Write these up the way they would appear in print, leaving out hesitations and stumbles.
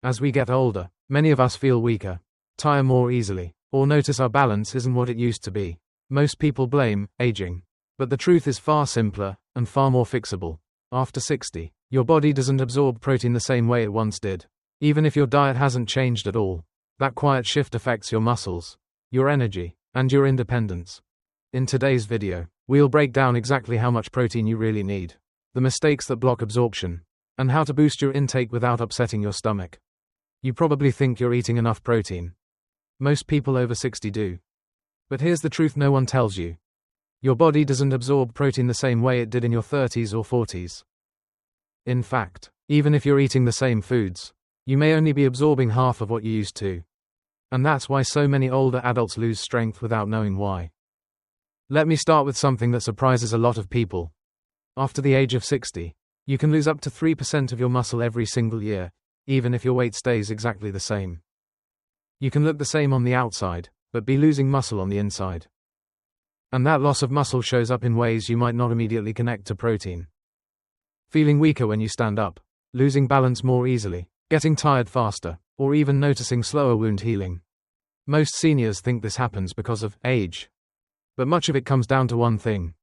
As we get older, many of us feel weaker, tire more easily, or notice our balance isn't what it used to be. Most people blame aging. But the truth is far simpler and far more fixable. After 60, your body doesn't absorb protein the same way it once did. Even if your diet hasn't changed at all, that quiet shift affects your muscles, your energy, and your independence. In today's video, we'll break down exactly how much protein you really need, the mistakes that block absorption, and how to boost your intake without upsetting your stomach. You probably think you're eating enough protein. Most people over 60 do. But here's the truth no one tells you. Your body doesn't absorb protein the same way it did in your 30s or 40s. In fact, even if you're eating the same foods, you may only be absorbing half of what you used to. And that's why so many older adults lose strength without knowing why. Let me start with something that surprises a lot of people. After the age of 60, you can lose up to 3% of your muscle every single year, even if your weight stays exactly the same. You can look the same on the outside, but be losing muscle on the inside. And that loss of muscle shows up in ways you might not immediately connect to protein. Feeling weaker when you stand up, losing balance more easily, getting tired faster, or even noticing slower wound healing. Most seniors think this happens because of age. But much of it comes down to one thing.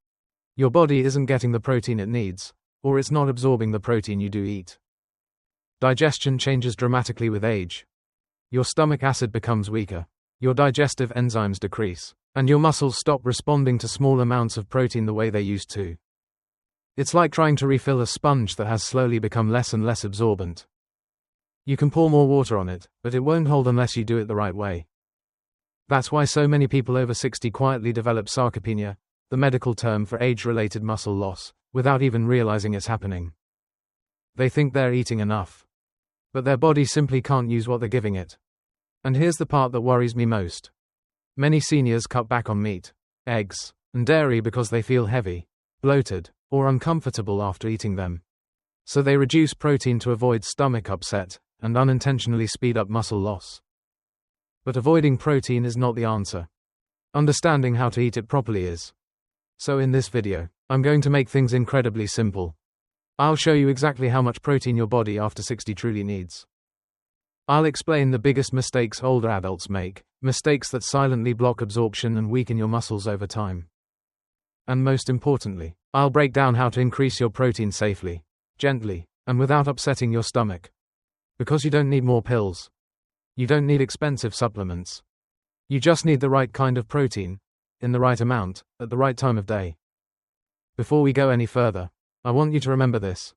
Your body isn't getting the protein it needs, or it's not absorbing the protein you do eat. Digestion changes dramatically with age. Your stomach acid becomes weaker, your digestive enzymes decrease, and your muscles stop responding to small amounts of protein the way they used to. It's like trying to refill a sponge that has slowly become less and less absorbent. You can pour more water on it, but it won't hold unless you do it the right way. That's why so many people over 60 quietly develop sarcopenia, the medical term for age-related muscle loss, without even realizing it's happening. They think they're eating enough, but their body simply can't use what they're giving it. And here's the part that worries me most. Many seniors cut back on meat, eggs, and dairy because they feel heavy, bloated, or uncomfortable after eating them. So they reduce protein to avoid stomach upset and unintentionally speed up muscle loss. But avoiding protein is not the answer. Understanding how to eat it properly is. So in this video, I'm going to make things incredibly simple. I'll show you exactly how much protein your body after 60 truly needs. I'll explain the biggest mistakes older adults make, mistakes that silently block absorption and weaken your muscles over time. And most importantly, I'll break down how to increase your protein safely, gently, and without upsetting your stomach. Because you don't need more pills. You don't need expensive supplements. You just need the right kind of protein, in the right amount, at the right time of day. Before we go any further, I want you to remember this.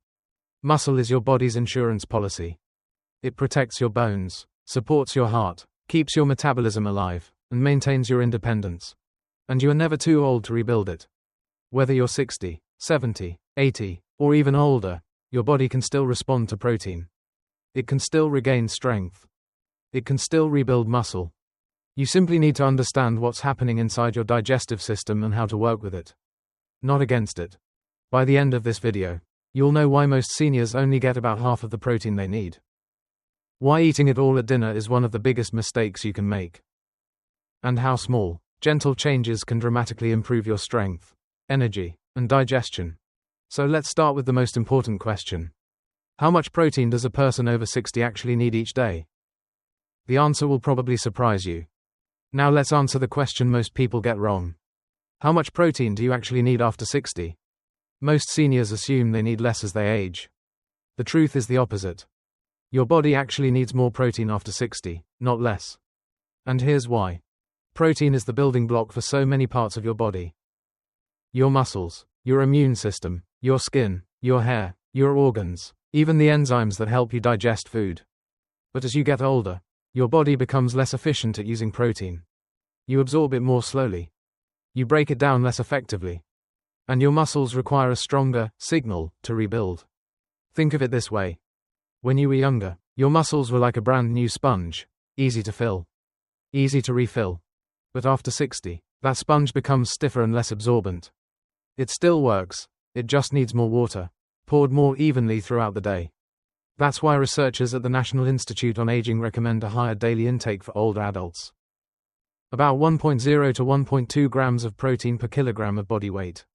Muscle is your body's insurance policy. It protects your bones, supports your heart, keeps your metabolism alive, and maintains your independence. And you are never too old to rebuild it. Whether you're 60, 70, 80, or even older, your body can still respond to protein. It can still regain strength. It can still rebuild muscle. You simply need to understand what's happening inside your digestive system and how to work with it, not against it. By the end of this video, you'll know why most seniors only get about half of the protein they need. Why eating it all at dinner is one of the biggest mistakes you can make. And how small, gentle changes can dramatically improve your strength, energy, and digestion. So let's start with the most important question. How much protein does a person over 60 actually need each day? The answer will probably surprise you. Now let's answer the question most people get wrong. How much protein do you actually need after 60? Most seniors assume they need less as they age. The truth is the opposite. Your body actually needs more protein after 60, not less. And here's why. Protein is the building block for so many parts of your body. Your muscles, your immune system, your skin, your hair, your organs, even the enzymes that help you digest food. But as you get older, your body becomes less efficient at using protein. You absorb it more slowly. You break it down less effectively. And your muscles require a stronger signal to rebuild. Think of it this way. When you were younger, your muscles were like a brand new sponge, easy to fill, easy to refill. But after 60, that sponge becomes stiffer and less absorbent. It still works, it just needs more water, poured more evenly throughout the day. That's why researchers at the National Institute on Aging recommend a higher daily intake for older adults. About 1.0 to 1.2 grams of protein per kilogram of body weight.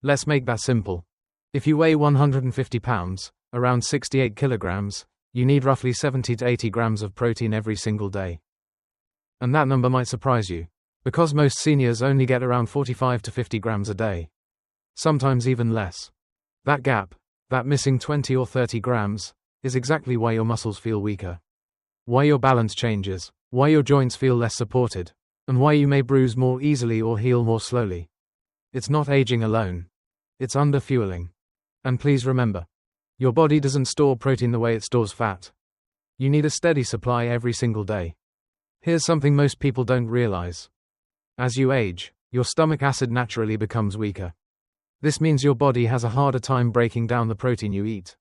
Let's make that simple. If you weigh 150 pounds, around 68 kilograms, You need roughly 70 to 80 grams of protein every single day. And that number might surprise you, because most seniors only get around 45 to 50 grams a day. Sometimes even less. That gap, that missing 20 or 30 grams, is exactly why your muscles feel weaker. Why your balance changes, why your joints feel less supported, and why you may bruise more easily or heal more slowly. It's not aging alone. It's underfueling. And please remember, your body doesn't store protein the way it stores fat. You need a steady supply every single day. Here's something most people don't realize. As you age, your stomach acid naturally becomes weaker. This means your body has a harder time breaking down the protein you eat,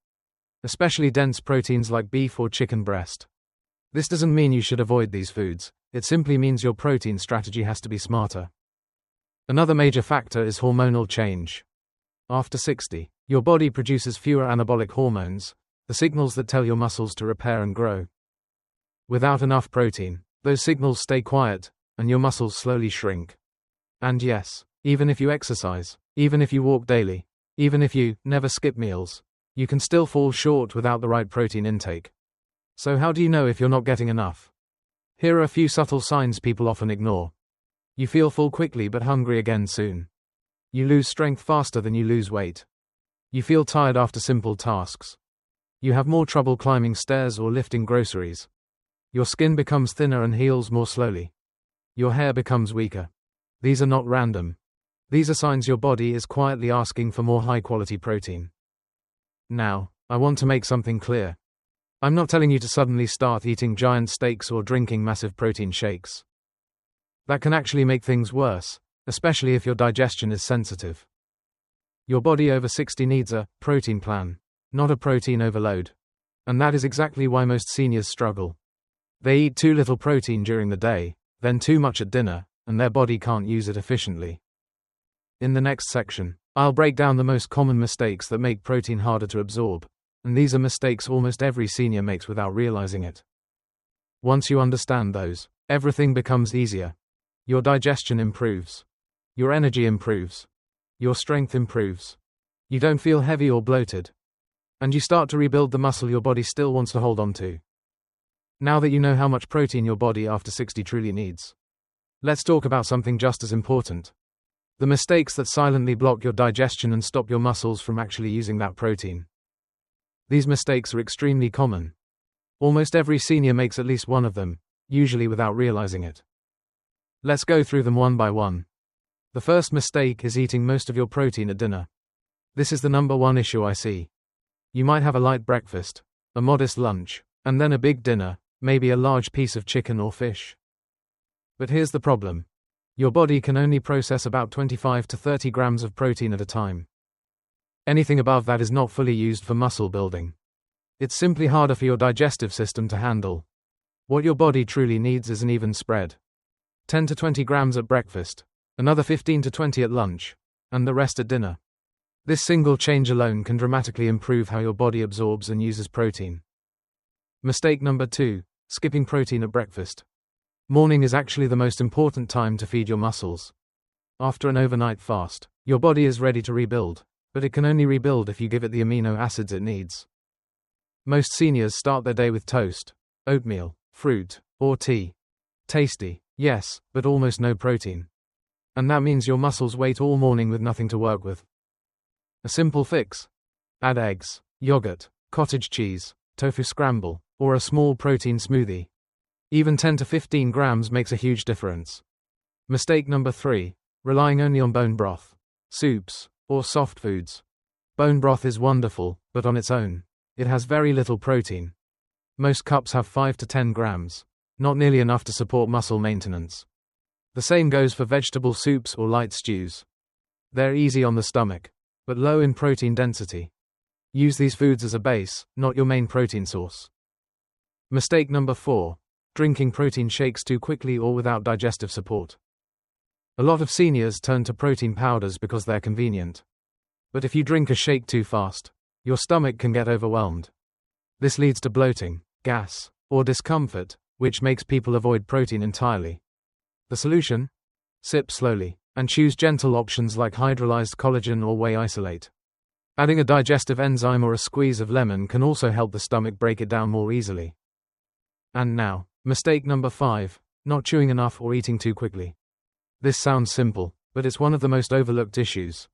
especially dense proteins like beef or chicken breast. This doesn't mean you should avoid these foods, it simply means your protein strategy has to be smarter. Another major factor is hormonal change. After 60, your body produces fewer anabolic hormones, the signals that tell your muscles to repair and grow. Without enough protein, those signals stay quiet, and your muscles slowly shrink. And yes, even if you exercise, even if you walk daily, even if you never skip meals, you can still fall short without the right protein intake. So how do you know if you're not getting enough? Here are a few subtle signs people often ignore. You feel full quickly but hungry again soon. You lose strength faster than you lose weight. You feel tired after simple tasks. You have more trouble climbing stairs or lifting groceries. Your skin becomes thinner and heals more slowly. Your hair becomes weaker. These are not random. These are signs your body is quietly asking for more high-quality protein. Now, I want to make something clear. I'm not telling you to suddenly start eating giant steaks or drinking massive protein shakes. That can actually make things worse, especially if your digestion is sensitive. Your body over 60 needs a protein plan, not a protein overload. And that is exactly why most seniors struggle. They eat too little protein during the day, then too much at dinner, and their body can't use it efficiently. In the next section, I'll break down the most common mistakes that make protein harder to absorb, and these are mistakes almost every senior makes without realizing it. Once you understand those, everything becomes easier. Your digestion improves. Your energy improves. Your strength improves. You don't feel heavy or bloated. And you start to rebuild the muscle your body still wants to hold on to. Now that you know how much protein your body after 60 truly needs, let's talk about something just as important. The mistakes that silently block your digestion and stop your muscles from actually using that protein. These mistakes are extremely common. Almost every senior makes at least one of them, usually without realizing it. Let's go through them one by one. The first mistake is eating most of your protein at dinner. This is the number one issue I see. You might have a light breakfast, a modest lunch, and then a big dinner, maybe a large piece of chicken or fish. But here's the problem. Your body can only process about 25 to 30 grams of protein at a time. Anything above that is not fully used for muscle building. It's simply harder for your digestive system to handle. What your body truly needs is an even spread. 10 to 20 grams at breakfast, another 15 to 20 at lunch, and the rest at dinner. This single change alone can dramatically improve how your body absorbs and uses protein. Mistake number 2, skipping protein at breakfast. Morning is actually the most important time to feed your muscles. After an overnight fast, your body is ready to rebuild, but it can only rebuild if you give it the amino acids it needs. Most seniors start their day with toast, oatmeal, fruit, or tea. Tasty, yes, but almost no protein. And that means your muscles wait all morning with nothing to work with. A simple fix. Add eggs, yogurt, cottage cheese, tofu scramble, or a small protein smoothie. Even 10 to 15 grams makes a huge difference. Mistake number 3, relying only on bone broth, soups, or soft foods. Bone broth is wonderful, but on its own, it has very little protein. Most cups have 5 to 10 grams, not nearly enough to support muscle maintenance. The same goes for vegetable soups or light stews. They're easy on the stomach, but low in protein density. Use these foods as a base, not your main protein source. Mistake number 4, drinking protein shakes too quickly or without digestive support. A lot of seniors turn to protein powders because they're convenient. But if you drink a shake too fast, your stomach can get overwhelmed. This leads to bloating, gas, or discomfort, which makes people avoid protein entirely. The solution? Sip slowly, and choose gentle options like hydrolyzed collagen or whey isolate. Adding a digestive enzyme or a squeeze of lemon can also help the stomach break it down more easily. And now, mistake number 5, not chewing enough or eating too quickly. This sounds simple, but it's one of the most overlooked issues.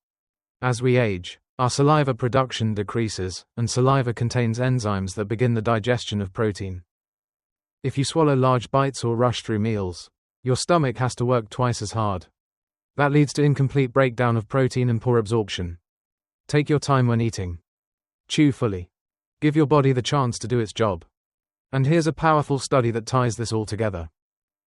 As we age, our saliva production decreases, and saliva contains enzymes that begin the digestion of protein. If you swallow large bites or rush through meals, your stomach has to work twice as hard. That leads to incomplete breakdown of protein and poor absorption. Take your time when eating. Chew fully. Give your body the chance to do its job. And here's a powerful study that ties this all together.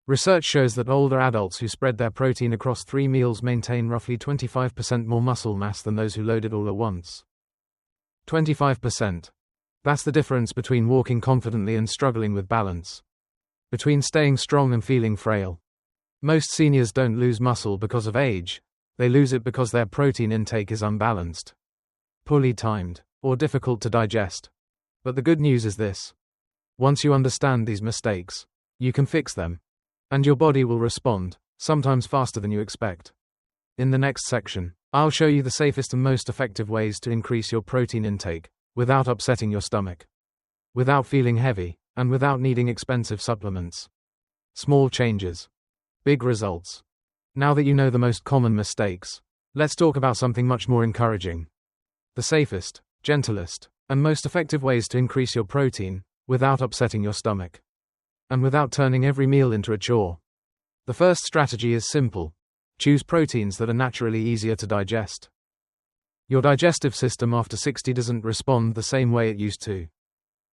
Research shows that older adults who spread their protein across 3 meals maintain roughly 25% more muscle mass than those who load it all at once. 25%. That's the difference between walking confidently and struggling with balance. Between staying strong and feeling frail. Most seniors don't lose muscle because of age, they lose it because their protein intake is unbalanced, poorly timed, or difficult to digest. But the good news is this. Once you understand these mistakes, you can fix them. And your body will respond, sometimes faster than you expect. In the next section, I'll show you the safest and most effective ways to increase your protein intake, without upsetting your stomach, without feeling heavy, and without needing expensive supplements. Small changes. Big results. Now that you know the most common mistakes, let's talk about something much more encouraging. The safest, gentlest, and most effective ways to increase your protein, without upsetting your stomach. And without turning every meal into a chore. The first strategy is simple. Choose proteins that are naturally easier to digest. Your digestive system after 60 doesn't respond the same way it used to.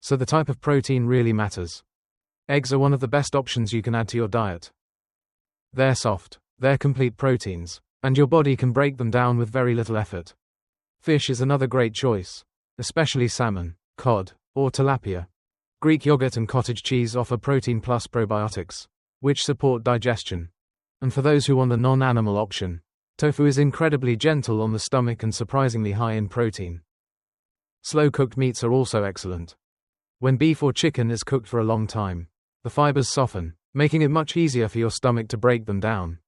So the type of protein really matters. Eggs are one of the best options you can add to your diet. They're soft, they're complete proteins, and your body can break them down with very little effort. Fish is another great choice, especially salmon, cod, or tilapia. Greek yogurt and cottage cheese offer protein plus probiotics, which support digestion. And for those who want a non-animal option, tofu is incredibly gentle on the stomach and surprisingly high in protein. Slow-cooked meats are also excellent. When beef or chicken is cooked for a long time, the fibers soften, making it much easier for your stomach to break them down.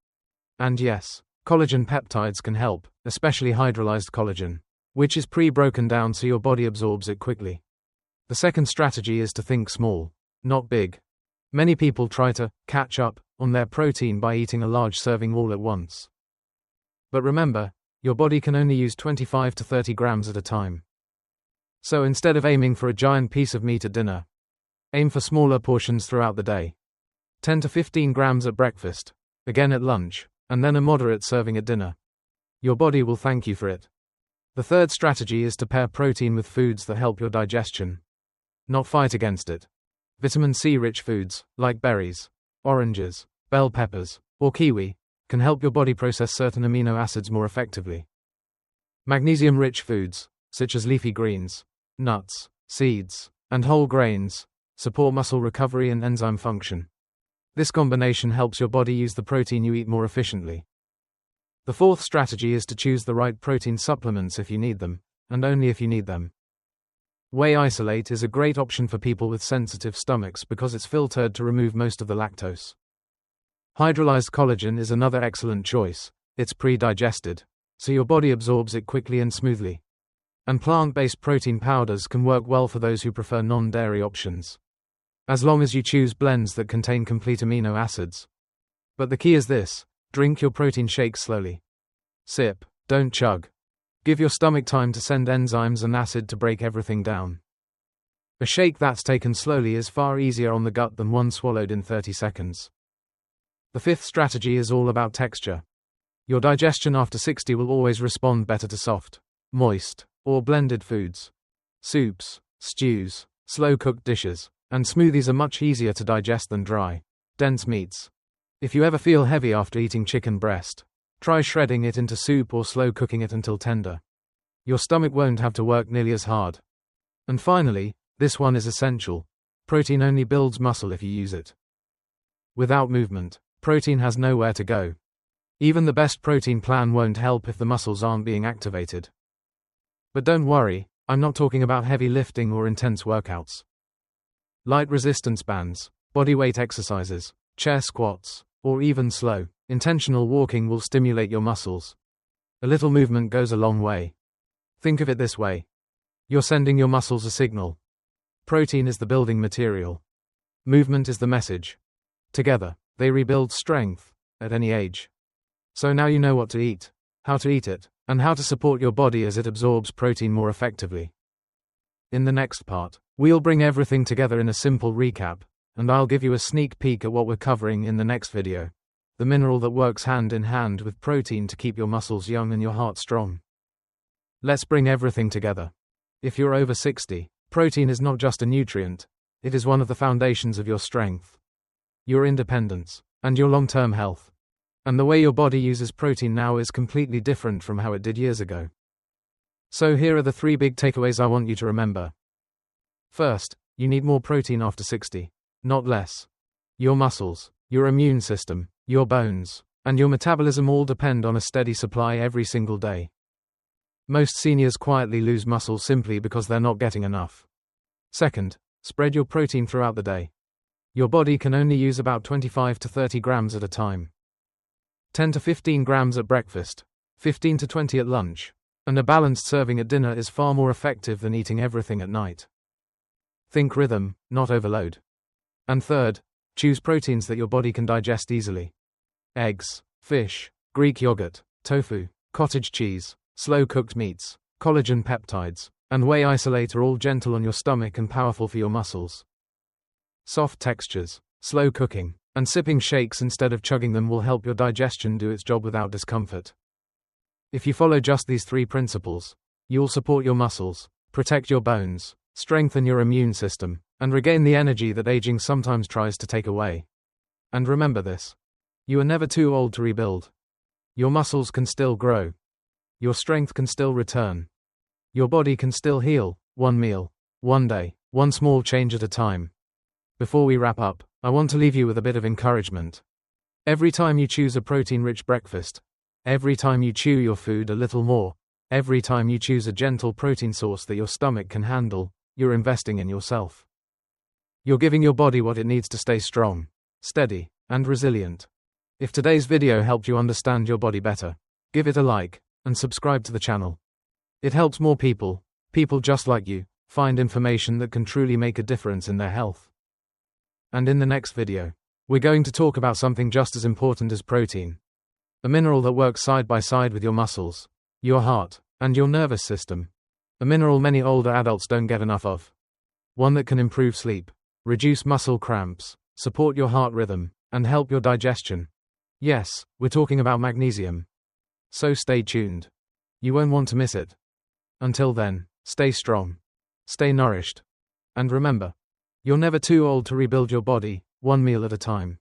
And yes, collagen peptides can help, especially hydrolyzed collagen, which is pre-broken down so your body absorbs it quickly. The second strategy is to think small, not big. Many people try to catch up on their protein by eating a large serving all at once. But remember, your body can only use 25 to 30 grams at a time. So instead of aiming for a giant piece of meat at dinner, aim for smaller portions throughout the day. 10 to 15 grams at breakfast, again at lunch, and then a moderate serving at dinner. Your body will thank you for it. The third strategy is to pair protein with foods that help your digestion, not fight against it. Vitamin C-rich foods, like berries, oranges, bell peppers, or kiwi, can help your body process certain amino acids more effectively. Magnesium-rich foods, such as leafy greens, nuts, seeds, and whole grains, support muscle recovery and enzyme function. This combination helps your body use the protein you eat more efficiently. The fourth strategy is to choose the right protein supplements if you need them, and only if you need them. Whey isolate is a great option for people with sensitive stomachs because it's filtered to remove most of the lactose. Hydrolyzed collagen is another excellent choice. It's pre-digested, so your body absorbs it quickly and smoothly. And plant-based protein powders can work well for those who prefer non-dairy options, as long as you choose blends that contain complete amino acids. But the key is this: drink your protein shakes slowly. Sip, don't chug. Give your stomach time to send enzymes and acid to break everything down. A shake that's taken slowly is far easier on the gut than one swallowed in 30 seconds. The fifth strategy is all about texture. Your digestion after 60 will always respond better to soft, moist, or blended foods. Soups, stews, slow-cooked dishes, and smoothies are much easier to digest than dry, dense meats. If you ever feel heavy after eating chicken breast, try shredding it into soup or slow cooking it until tender. Your stomach won't have to work nearly as hard. And finally, this one is essential. Protein only builds muscle if you use it. Without movement, protein has nowhere to go. Even the best protein plan won't help if the muscles aren't being activated. But don't worry, I'm not talking about heavy lifting or intense workouts. Light resistance bands, bodyweight exercises, chair squats, or even slow, intentional walking will stimulate your muscles. A little movement goes a long way. Think of it this way. You're sending your muscles a signal. Protein is the building material. Movement is the message. Together, they rebuild strength, at any age. So now you know what to eat, how to eat it, and how to support your body as it absorbs protein more effectively. In the next part, we'll bring everything together in a simple recap, and I'll give you a sneak peek at what we're covering in the next video. The mineral that works hand in hand with protein to keep your muscles young and your heart strong. Let's bring everything together. If you're over 60, protein is not just a nutrient, it is one of the foundations of your strength, your independence, and your long-term health. And the way your body uses protein now is completely different from how it did years ago. So here are the 3 big takeaways I want you to remember. First, you need more protein after 60, not less. Your muscles, your immune system, your bones, and your metabolism all depend on a steady supply every single day. Most seniors quietly lose muscle simply because they're not getting enough. Second, spread your protein throughout the day. Your body can only use about 25 to 30 grams at a time. 10 to 15 grams at breakfast, 15 to 20 at lunch, and a balanced serving at dinner is far more effective than eating everything at night. Think rhythm, not overload. And third, choose proteins that your body can digest easily. Eggs, fish, Greek yogurt, tofu, cottage cheese, slow-cooked meats, collagen peptides, and whey isolate are all gentle on your stomach and powerful for your muscles. Soft textures, slow cooking, and sipping shakes instead of chugging them will help your digestion do its job without discomfort. If you follow just these 3 principles, you'll support your muscles, protect your bones, strengthen your immune system, and regain the energy that aging sometimes tries to take away. And remember this. You are never too old to rebuild. Your muscles can still grow. Your strength can still return. Your body can still heal, one meal, one day, one small change at a time. Before we wrap up, I want to leave you with a bit of encouragement. Every time you choose a protein-rich breakfast, every time you chew your food a little more, every time you choose a gentle protein source that your stomach can handle, you're investing in yourself. You're giving your body what it needs to stay strong, steady, and resilient. If today's video helped you understand your body better, give it a like, and subscribe to the channel. It helps more people just like you, find information that can truly make a difference in their health. And in the next video, we're going to talk about something just as important as protein. A mineral that works side by side with your muscles, your heart, and your nervous system. A mineral many older adults don't get enough of. One that can improve sleep, reduce muscle cramps, support your heart rhythm, and help your digestion. Yes, we're talking about magnesium. So stay tuned. You won't want to miss it. Until then, stay strong, stay nourished, and remember, you're never too old to rebuild your body, one meal at a time.